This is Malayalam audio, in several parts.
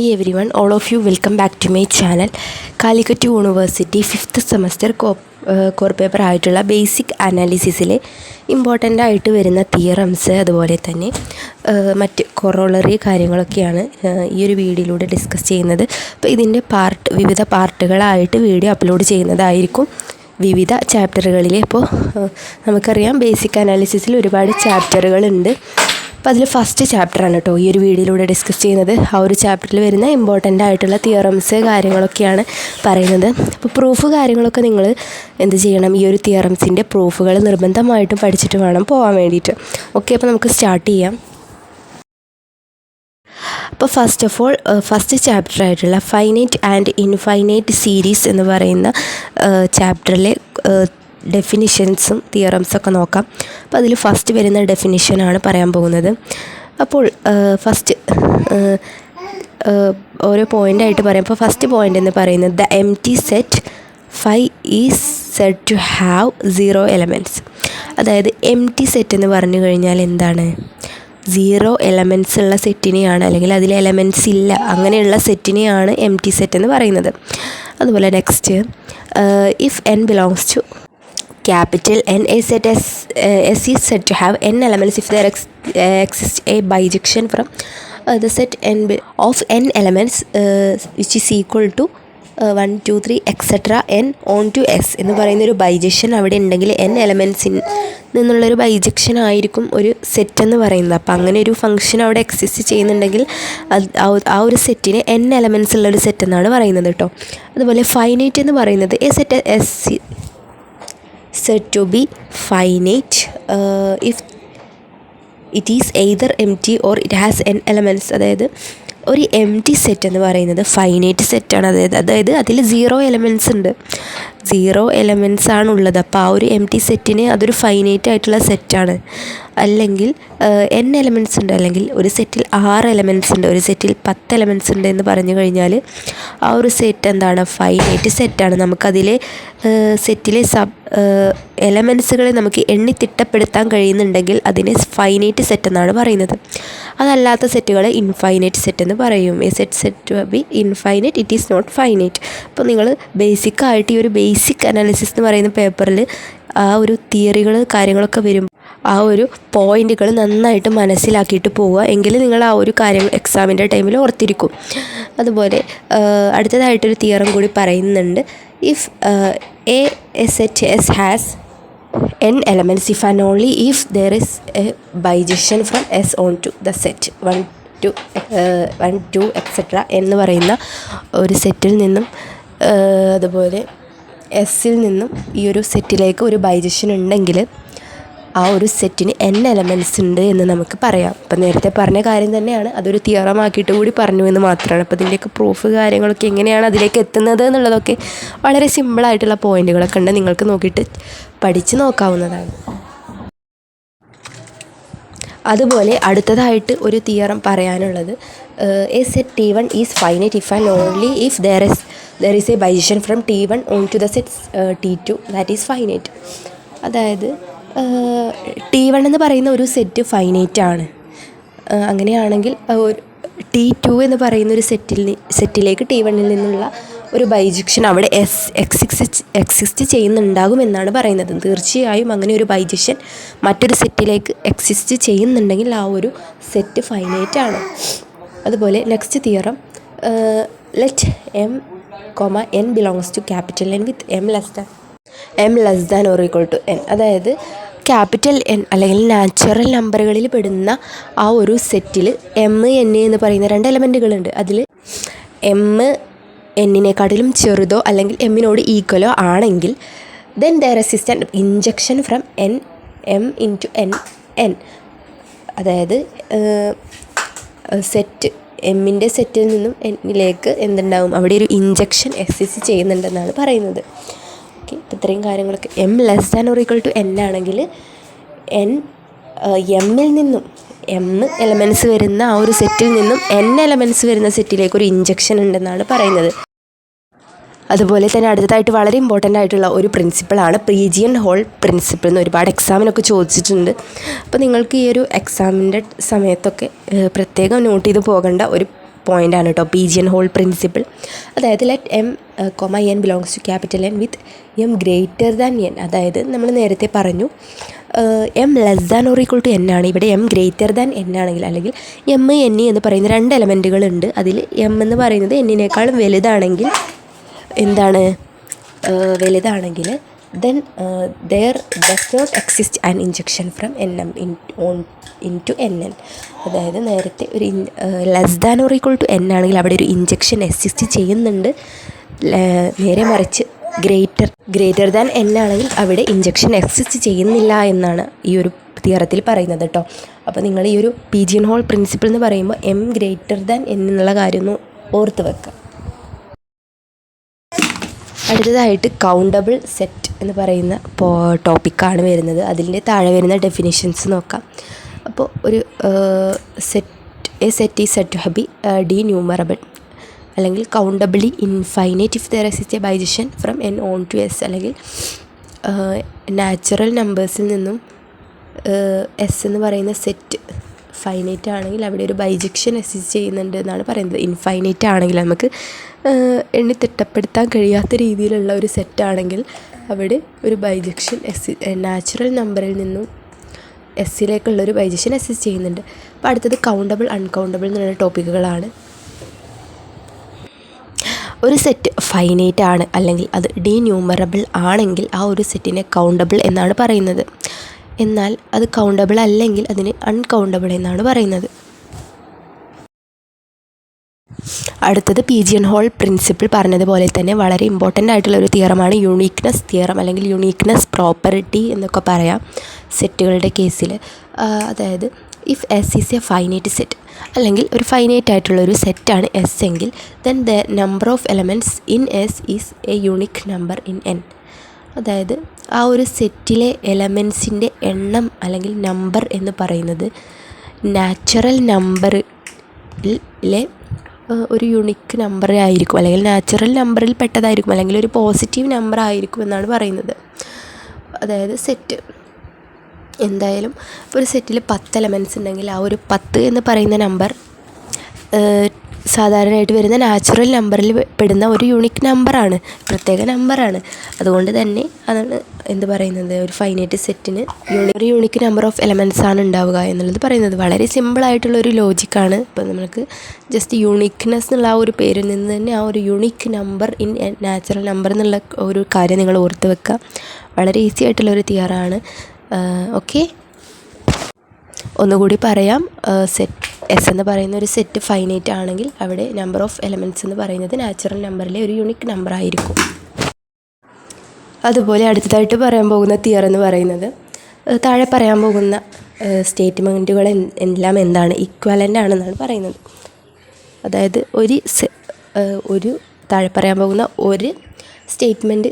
Hi everyone, all of you welcome back to my channel. Calicut University 5th semester core paper ആയിട്ടുള്ള ബേസിക് അനാലിസിസിലെ ഇമ്പോർട്ടൻ്റ് ആയിട്ട് വരുന്ന തിയറംസ് അതുപോലെ തന്നെ മറ്റ് കൊറോളറി കാര്യങ്ങളൊക്കെയാണ് ഈ ഒരു വീഡിയോയിലൂടെ ഡിസ്കസ് ചെയ്യുന്നത്. അപ്പോൾ ഇതിൻ്റെ വിവിധ പാർട്ടുകളായിട്ട് വീഡിയോ അപ്ലോഡ് ചെയ്യുന്നതായിരിക്കും വിവിധ ചാപ്റ്ററുകളിൽ. അപ്പോൾ നമുക്കറിയാം ബേസിക് അനാലിസിസിൽ ഒരുപാട് ചാപ്റ്ററുകളുണ്ട്. അപ്പോൾ അതിൽ ഫസ്റ്റ് ചാപ്റ്ററാണ് കേട്ടോ ഈ ഒരു വീഡിയോയിലൂടെ ഡിസ്കസ് ചെയ്യുന്നത്. ആ ഒരു ചാപ്റ്ററിൽ വരുന്ന ഇമ്പോർട്ടൻ്റ് ആയിട്ടുള്ള തിയറംസ് കാര്യങ്ങളൊക്കെയാണ് പറയുന്നത്. അപ്പോൾ പ്രൂഫ് കാര്യങ്ങളൊക്കെ നിങ്ങൾ എന്ത് ചെയ്യണം, ഈ ഒരു തിയറംസിൻ്റെ പ്രൂഫുകൾ നിർബന്ധമായിട്ടും പഠിച്ചിട്ട് വേണം പോകാൻ വേണ്ടിയിട്ട്. ഓക്കെ, അപ്പോൾ നമുക്ക് സ്റ്റാർട്ട് ചെയ്യാം. അപ്പോൾ ഫസ്റ്റ് ഓഫ് ഓൾ ഫസ്റ്റ് ചാപ്റ്ററായിട്ടുള്ള ഫൈനൈറ്റ് ആൻഡ് ഇൻഫൈനൈറ്റ് സീരീസ് എന്ന് പറയുന്ന ചാപ്റ്ററിലെ ഡെഫിനിഷൻസും തിയറംസൊക്കെ നോക്കാം. അപ്പോൾ അതിൽ ഫസ്റ്റ് വരുന്ന ഡെഫിനിഷനാണ് പറയാൻ പോകുന്നത്. അപ്പോൾ ഫസ്റ്റ് ഓരോ പോയിൻ്റായിട്ട് പറയാം. അപ്പോൾ ഫസ്റ്റ് പോയിൻ്റ് എന്ന് പറയുന്നത് the empty set phi is said to have 0 elements. അതായത് എംപ്റ്റി സെറ്റ് എന്ന് പറഞ്ഞു കഴിഞ്ഞാൽ എന്താണ്? 0 എലമെൻറ്റ്സ് ഉള്ള സെറ്റിനെയാണ്, അല്ലെങ്കിൽ അതിൽ എലമെൻറ്റ്സ് ഇല്ല അങ്ങനെയുള്ള സെറ്റിനെയാണ് എംപ്റ്റി സെറ്റ് എന്ന് പറയുന്നത്. അതുപോലെ next, if n belongs to capital N, a set S is said to have n elements if there exists a bijection from the set n of n elements which is equal to 1, 2, 3 etc. n on to s എന്ന് പറയുന്നൊരു ബൈജക്ഷൻ അവിടെ ഉണ്ടെങ്കിൽ n എലമെൻറ്റ്സിൽ നിന്നുള്ളൊരു ബൈജക്ഷൻ ആയിരിക്കും ഒരു സെറ്റ് എന്ന് പറയുന്നത്. അപ്പോൾ അങ്ങനെ ഒരു ഫംഗ്ഷൻ അവിടെ എക്സിസ്റ്റ് ചെയ്യുന്നുണ്ടെങ്കിൽ ആ ഒരു സെറ്റിന് n എലമെൻറ്റ്സ് ഉള്ളൊരു സെറ്റ് എന്നാണ് പറയുന്നത് കേട്ടോ. അതുപോലെ ഫൈനൈറ്റ് എന്ന് പറയുന്നത് A set S said to be finite if it is either empty or it has n elements. അതായത് ഒരു എംപ്റ്റി സെറ്റ് എന്ന് പറയുന്നത് ഫൈനൈറ്റ് സെറ്റാണ്. അതായത് അതിൽ 0 എലമെൻറ്റ്സ് ഉണ്ട്, 0 എലമെൻറ്റ്സ് ആണുള്ളത്. അപ്പോൾ ആ ഒരു എംപ്റ്റി സെറ്റിന് അതൊരു ഫൈനൈറ്റ് ആയിട്ടുള്ള സെറ്റാണ്. അല്ലെങ്കിൽ n എലമെൻറ്റ്സ് ഉണ്ട്, അല്ലെങ്കിൽ ഒരു സെറ്റിൽ 6 എലമെൻറ്റ്സ് ഉണ്ട്, ഒരു സെറ്റിൽ 10 എലമെൻറ്റ്സ് ഉണ്ട് എന്ന് പറഞ്ഞു കഴിഞ്ഞാൽ ആ ഒരു സെറ്റ് എന്താണ്? ഫൈനൈറ്റ് സെറ്റാണ്. നമുക്കതിലെ സെറ്റിലെ എലമെൻറ്റ്സുകളെ നമുക്ക് എണ്ണി തിട്ടപ്പെടുത്താൻ കഴിയുന്നുണ്ടെങ്കിൽ അതിനെ ഫൈനൈറ്റ് സെറ്റ് എന്നാണ് പറയുന്നത്. അതല്ലാത്ത സെറ്റുകളെ ഇൻഫൈനൈറ്റ് സെറ്റ് എന്ന് പറയും. A set to be infinite, it is not finite. അപ്പോൾ നിങ്ങൾ ബേസിക്കായിട്ട് ഈ ഒരു ബേസിക് അനാലിസിസ് എന്ന് പറയുന്ന പേപ്പറിൽ ആ ഒരു തിയറികൾ കാര്യങ്ങളൊക്കെ വരും, ആ ഒരു പോയിൻ്റുകൾ നന്നായിട്ട് മനസ്സിലാക്കിയിട്ട് പോവുക, എങ്കിൽ നിങ്ങൾ ആ ഒരു കാര്യം എക്സാമിൻ്റെ ടൈമിൽ ഓർത്തിരിക്കും. അതുപോലെ അടുത്തതായിട്ടൊരു തിയറം കൂടി പറയുന്നുണ്ട്. If A set S has n elements if and only if there is a bijection from S on to the set 1, 2 etc. എന്ന് പറയുന്ന ഒരു സെറ്റിൽ നിന്നും അതുപോലെ എസ്സിൽ നിന്നും ഈ ഒരു സെറ്റിലേക്ക് ഒരു ബൈജക്ഷൻ ഉണ്ടെങ്കിൽ ആ ഒരു സെറ്റിന് n എലമെൻറ്റ്സ് ഉണ്ട് എന്ന് നമുക്ക് പറയാം. അപ്പം നേരത്തെ പറഞ്ഞ കാര്യം തന്നെയാണ്, അതൊരു തിയറമാക്കിയിട്ട് കൂടി പറഞ്ഞു എന്ന് മാത്രമാണ്. അപ്പോൾ ഇതിൻ്റെയൊക്കെ പ്രൂഫ് കാര്യങ്ങളൊക്കെ എങ്ങനെയാണ് അതിലേക്ക് എത്തുന്നത് എന്നുള്ളതൊക്കെ വളരെ സിമ്പിളായിട്ടുള്ള പോയിൻറ്റുകളൊക്കെ ഉണ്ട്, നിങ്ങൾക്ക് നോക്കിയിട്ട് പഠിച്ച് നോക്കാവുന്നതാണ്. അതുപോലെ അടുത്തതായിട്ട് ഒരു തിയറം പറയാനുള്ളത് A set T1 is finite if and only if there is a bijection from T1 on to the set T2 that is finite. അതായത് T1 എന്ന് പറയുന്ന ഒരു സെറ്റ് ഫൈനൈറ്റ് ആണ്. അങ്ങനെയാണെങ്കിൽ T2 എന്ന് പറയുന്ന ഒരു സെറ്റിലേക്ക് T1 നിന്നുള്ള ഒരു ബൈജക്ഷൻ അവിടെ എക്സിസ്റ്റ് ചെയ്യുന്നുണ്ടാകുമെന്നാണ് പറയുന്നത്. തീർച്ചയായും അങ്ങനെ ഒരു ബൈജക്ഷൻ മറ്റൊരു സെറ്റിലേക്ക് എക്സിസ്റ്റ് ചെയ്യുന്നുണ്ടെങ്കിൽ ആ ഒരു സെറ്റ് ഫൈനൈറ്റ് ആണ്. അതുപോലെ next theorem, let m, n belongs to capital N with m less than or equal to n. അതായത് ക്യാപിറ്റൽ n അല്ലെങ്കിൽ നാച്ചുറൽ നമ്പറുകളിൽ പെടുന്ന ആ ഒരു സെറ്റിൽ m, n എന്ന് പറയുന്ന 2 എലമെൻറ്റുകളുണ്ട്. അതിൽ m n-നേക്കാട്ടിലും ചെറുതോ അല്ലെങ്കിൽ m-നോട് ഈക്വലോ ആണെങ്കിൽ then there exists an injection from m into n. അതായത് സെറ്റ് എമ്മിൻ്റെ സെറ്റിൽ നിന്നും എന്നിലേക്ക് എന്തുണ്ടാവും? അവിടെ ഒരു ഇഞ്ചക്ഷൻ എക്സിസ്റ്റ് ചെയ്യുന്നുണ്ടെന്നാണ് പറയുന്നത്. ഓക്കെ, അപ്പോൾ ഇത്രയും കാര്യങ്ങളൊക്കെ m less than or equal to n ആണെങ്കിൽ എമ്മിൽ നിന്നും m എലമെൻറ്റ്സ് വരുന്ന ആ ഒരു സെറ്റിൽ നിന്നും n എലമെൻറ്റ്സ് വരുന്ന സെറ്റിലേക്ക് ഒരു ഇഞ്ചക്ഷൻ ഉണ്ടെന്നാണ് പറയുന്നത്. അതുപോലെ തന്നെ അടുത്തതായിട്ട് വളരെ ഇമ്പോർട്ടൻ്റ് ആയിട്ടുള്ള ഒരു പ്രിൻസിപ്പിളാണ് പ്രീജിയൻ ഹോൾ പ്രിൻസിപ്പിൾ എന്ന് ഒരുപാട് എക്സാമിനൊക്കെ ചോദിച്ചിട്ടുണ്ട്. അപ്പോൾ നിങ്ങൾക്ക് ഈ ഒരു എക്സാമിൻ്റെ സമയത്തൊക്കെ പ്രത്യേകം നോട്ട് ചെയ്ത് പോകേണ്ട ഒരു പോയിൻ്റാണ് കേട്ടോ പീജിയൻ ഹോൾ പ്രിൻസിപ്പിൾ. അതായത് let M N belongs to capital N with M greater than N. അതായത് നമ്മൾ നേരത്തെ പറഞ്ഞു M less than or equal to N ആണ്. ഇവിടെ എം ഗ്രേറ്റർ ദാൻ എൻ ആണെങ്കിൽ, അല്ലെങ്കിൽ എം എൻ എന്ന് പറയുന്ന 2 എലമെൻറ്റുകളുണ്ട്. അതിൽ എം എന്ന് പറയുന്നത് എന്നിനേക്കാളും വലുതാണെങ്കിൽ എന്താണ്, വലുതാണെങ്കിൽ then there does not exist an injection from nm into nn. അതായത് നേരത്തെ ഒരു less than or equal to n ആണെങ്കിൽ അവിടെ ഒരു ഇഞ്ചക്ഷൻ എക്സിസ്റ്റ് ചെയ്യുന്നുണ്ട്. നേരെ മറിച്ച് ഗ്രേറ്റർ ദാൻ എൻ ആണെങ്കിൽ അവിടെ ഇഞ്ചക്ഷൻ എക്സിസ്റ്റ് ചെയ്യുന്നില്ല എന്നാണ് ഈ ഒരു തിയറത്തിൽ പറയുന്നത് കേട്ടോ. അപ്പോൾ നിങ്ങൾ ഈ ഒരു പീജിയൻ ഹോൾ പ്രിൻസിപ്പിൾ എന്ന് പറയുമ്പോൾ എം ഗ്രേറ്റർ ദാൻ എൻ എന്നുള്ള കാര്യം ഒന്ന് ഓർത്ത് വെക്കുക. അടുത്തതായിട്ട് കൗണ്ടബിൾ സെറ്റ് എന്ന് പറയുന്ന ടോപ്പിക്കാണ് വരുന്നത്. അതിൻ്റെ താഴെ വരുന്ന ഡെഫിനിഷൻസ് നോക്കാം. അപ്പോൾ ഒരു set is set to be denumerable അല്ലെങ്കിൽ countably infinite if there exist a bijection from N onto S. അല്ലെങ്കിൽ നാച്ചുറൽ നമ്പേഴ്സിൽ നിന്നും എസ് എന്ന് പറയുന്ന സെറ്റ് ഫൈനൈറ്റ് ആണെങ്കിൽ അവിടെ ഒരു ബൈജക്ഷൻ എക്സിസ്റ്റ് ചെയ്യുന്നുണ്ട് എന്നാണ് പറയുന്നത്. ഇൻഫൈനൈറ്റ് ആണെങ്കിൽ നമുക്ക് എണ്ണി തിട്ടപ്പെടുത്താൻ കഴിയാത്ത രീതിയിലുള്ള ഒരു സെറ്റാണെങ്കിൽ അവിടെ ഒരു ബൈജക്ഷൻ നാച്ചുറൽ നമ്പറിൽ നിന്നും എസ്സിലേക്കുള്ളൊരു ബൈജക്ഷൻ എക്സിസ്റ്റ് ചെയ്യുന്നുണ്ട്. അപ്പോൾ അടുത്തത് കൗണ്ടബിൾ അൺകൗണ്ടബിൾ എന്നുള്ള ടോപ്പിക്കുകളാണ്. ഒരു സെറ്റ് ഫൈനൈറ്റ് ആണ് അല്ലെങ്കിൽ അത് ഡീന്യൂമറബിൾ ആണെങ്കിൽ ആ ഒരു സെറ്റിനെ കൗണ്ടബിൾ എന്നാണ് പറയുന്നത്. എന്നാൽ അത് കൗണ്ടബിൾ അല്ലെങ്കിൽ അതിന് അൺകൗണ്ടബിൾ എന്നാണ് പറയുന്നത്. അടുത്തത് പീജിയൻ ഹോൾ പ്രിൻസിപ്പിൾ പറഞ്ഞതുപോലെ തന്നെ വളരെ ഇമ്പോർട്ടൻ്റ് ആയിട്ടുള്ള ഒരു തിയറമാണ് യുണീക്ക്നെസ് തിയറം അല്ലെങ്കിൽ യുണീക്ക്നെസ് പ്രോപ്പർട്ടി എന്നൊക്കെ പറയാം സെറ്റുകളുടെ കേസിൽ. അതായത് if S is A finite set അല്ലെങ്കിൽ ഒരു ഫൈനൈറ്റ് ആയിട്ടുള്ളൊരു സെറ്റാണ് എസ് എങ്കിൽ then the number of elements in S is A unique number in N. അതായത് ആ ഒരു സെറ്റിലെ എലമെൻസിൻ്റെ എണ്ണം അല്ലെങ്കിൽ നമ്പർ എന്ന് പറയുന്നത് നാച്ചുറൽ നമ്പറിലെ ഒരു യുണിക്ക് നമ്പർ ആയിരിക്കും, അല്ലെങ്കിൽ നാച്ചുറൽ നമ്പറിൽ പെട്ടതായിരിക്കും, അല്ലെങ്കിൽ ഒരു പോസിറ്റീവ് നമ്പർ ആയിരിക്കും എന്നാണ് പറയുന്നത്. അതായത് സെറ്റ് എന്തായാലും ഒരു സെറ്റിൽ 10 എലമെൻറ്റ്സ് ഉണ്ടെങ്കിൽ ആ ഒരു 10 എന്ന് പറയുന്ന നമ്പർ സാധാരണയായിട്ട് വരുന്ന നാച്ചുറൽ നമ്പറിൽ പെടുന്ന ഒരു യൂണിക് നമ്പറാണ്, പ്രത്യേക നമ്പറാണ്. അതുകൊണ്ട് തന്നെ അതാണ് എന്ത് പറയുന്നത്, ഒരു ഫൈനൈറ്റ് സെറ്റിന് ഒരു യൂണിക് നമ്പർ ഓഫ് എലമെൻറ്റ്സ് ആണ് ഉണ്ടാവുക എന്നുള്ളത് പറയുന്നത്. വളരെ സിമ്പിളായിട്ടുള്ളൊരു ലോജിക്കാണ്. ഇപ്പോൾ നമുക്ക് ജസ്റ്റ് യൂണിക്ക്നെസ് എന്നുള്ള ആ ഒരു പേരിൽ നിന്ന് തന്നെ ആ ഒരു unique number in natural number എന്നുള്ള ഒരു കാര്യം നിങ്ങൾ ഓർത്ത് വെക്കുക. വളരെ ഈസി ആയിട്ടുള്ളൊരു തിയറാണ്. ഓക്കെ, ഒന്നുകൂടി പറയാം. സെറ്റ് എസ് എന്ന് പറയുന്ന ഒരു സെറ്റ് ഫൈനൈറ്റ് ആണെങ്കിൽ അവിടെ നമ്പർ ഓഫ് എലമെൻറ്റ്സ് എന്ന് പറയുന്നത് നാച്ചുറൽ നമ്പറിലെ ഒരു യൂണിക് നമ്പർ ആയിരിക്കും. അതുപോലെ അടുത്തതായിട്ട് പറയാൻ പോകുന്ന തിയർ എന്ന് പറയുന്നത് താഴെ പറയാൻ പോകുന്ന സ്റ്റേറ്റ്മെൻറ്റുകൾ എല്ലാം എന്താണ്, ഇക്വലൻ്റ് ആണെന്നാണ് പറയുന്നത്. അതായത് ഒരു താഴെ പറയാൻ പോകുന്ന ഒരു സ്റ്റേറ്റ്മെൻറ്റ്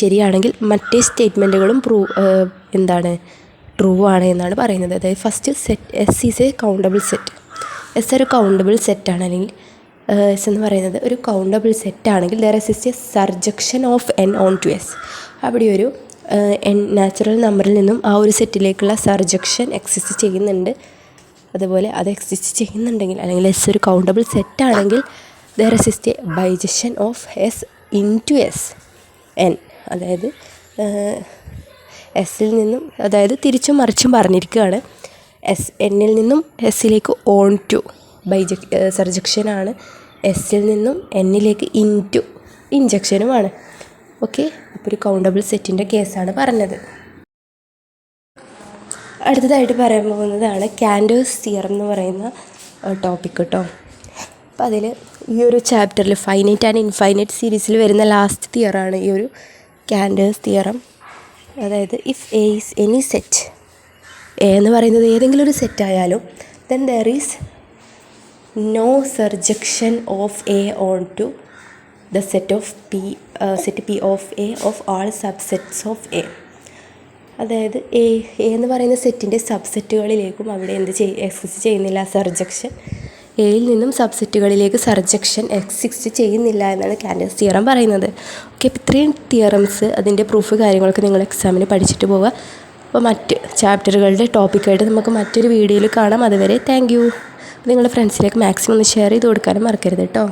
ശരിയാണെങ്കിൽ മറ്റേ സ്റ്റേറ്റ്മെൻറ്റുകളും ട്രൂ ആണ് എന്നാണ് പറയുന്നത്. അതായത് first set S is a countable set. S ഒരു കൗണ്ടബിൾ സെറ്റാണ്, അല്ലെങ്കിൽ എസ് എന്ന് പറയുന്നത് ഒരു കൗണ്ടബിൾ സെറ്റാണെങ്കിൽ there exist a surjection of N onto S. അവിടെ ഒരു എൻ നാച്ചുറൽ നമ്പറിൽ നിന്നും ആ ഒരു സെറ്റിലേക്കുള്ള സർജക്ഷൻ എക്സിസ്റ്റ് ചെയ്യുന്നുണ്ട്. അതുപോലെ അത് എക്സിസ്റ്റ് ചെയ്യുന്നുണ്ടെങ്കിൽ, അല്ലെങ്കിൽ എസ് ഒരു കൗണ്ടബിൾ സെറ്റാണെങ്കിൽ there exist a bijection of S into S N. അതായത് എസ്സിൽ നിന്നും, അതായത് തിരിച്ചും മറിച്ചും പറഞ്ഞിരിക്കുകയാണ്. എന്നിൽ നിന്നും എസ്സിലേക്ക് ഓൺ ടു സർജക്ഷനാണ്, എസ്സിൽ നിന്നും എന്നിലേക്ക് ഇഞ്ചക്ഷനുമാണ്. ഓക്കെ, അപ്പോൾ ഒരു കൗണ്ടബിൾ സെറ്റിൻ്റെ കേസാണ് പറഞ്ഞത്. അടുത്തതായിട്ട് പറയാൻ പോകുന്നതാണ് കാൻഡേഴ്സ് തിയറം എന്ന് പറയുന്ന ടോപ്പിക് കേട്ടോ. അപ്പോൾ അതിൽ ഈ ഒരു ചാപ്റ്ററിൽ ഫൈനൈറ്റ് ആൻഡ് ഇൻഫൈനൈറ്റ് സീരീസിൽ വരുന്ന ലാസ്റ്റ് തിയറാണ് ഈ ഒരു കാൻഡേഴ്സ് തിയറം. അതായത് if A is any set, A എന്ന് പറയുന്നത് ഏതെങ്കിലും ഒരു സെറ്റായാലും then there is no surjection of A onto the set P of A of all subsets of A. അതായത് എ എന്ന് പറയുന്ന സെറ്റിൻ്റെ സബ്സെറ്റുകളിലേക്കും അവിടെ എക്സിസ്റ്റ് ചെയ്യുന്നില്ല സർജക്ഷൻ. എയിൽ നിന്നും സബ്സെറ്റുകളിലേക്ക് സർജക്ഷൻ എക്സിസ്റ്റ് ചെയ്യുന്നില്ല എന്നാണ് കാൻഡേഴ്സ് തിയറം പറയുന്നത്. ഓക്കെ, അപ്പോൾ ഇത്രയും തിയറംസ് അതിൻ്റെ പ്രൂഫ് കാര്യങ്ങളൊക്കെ നിങ്ങൾ എക്സാമിന് പഠിച്ചിട്ട് പോവുക. അപ്പോൾ മറ്റ് ചാപ്റ്ററുകളുടെ ടോപ്പിക്കായിട്ട് നമുക്ക് മറ്റൊരു വീഡിയോയിൽ കാണാം. അതുവരെ താങ്ക് യു. നിങ്ങളുടെ ഫ്രണ്ട്സിലേക്ക് മാക്സിമം ഒന്ന് ഷെയർ ചെയ്ത് കൊടുക്കാനും മറക്കരുത് കേട്ടോ.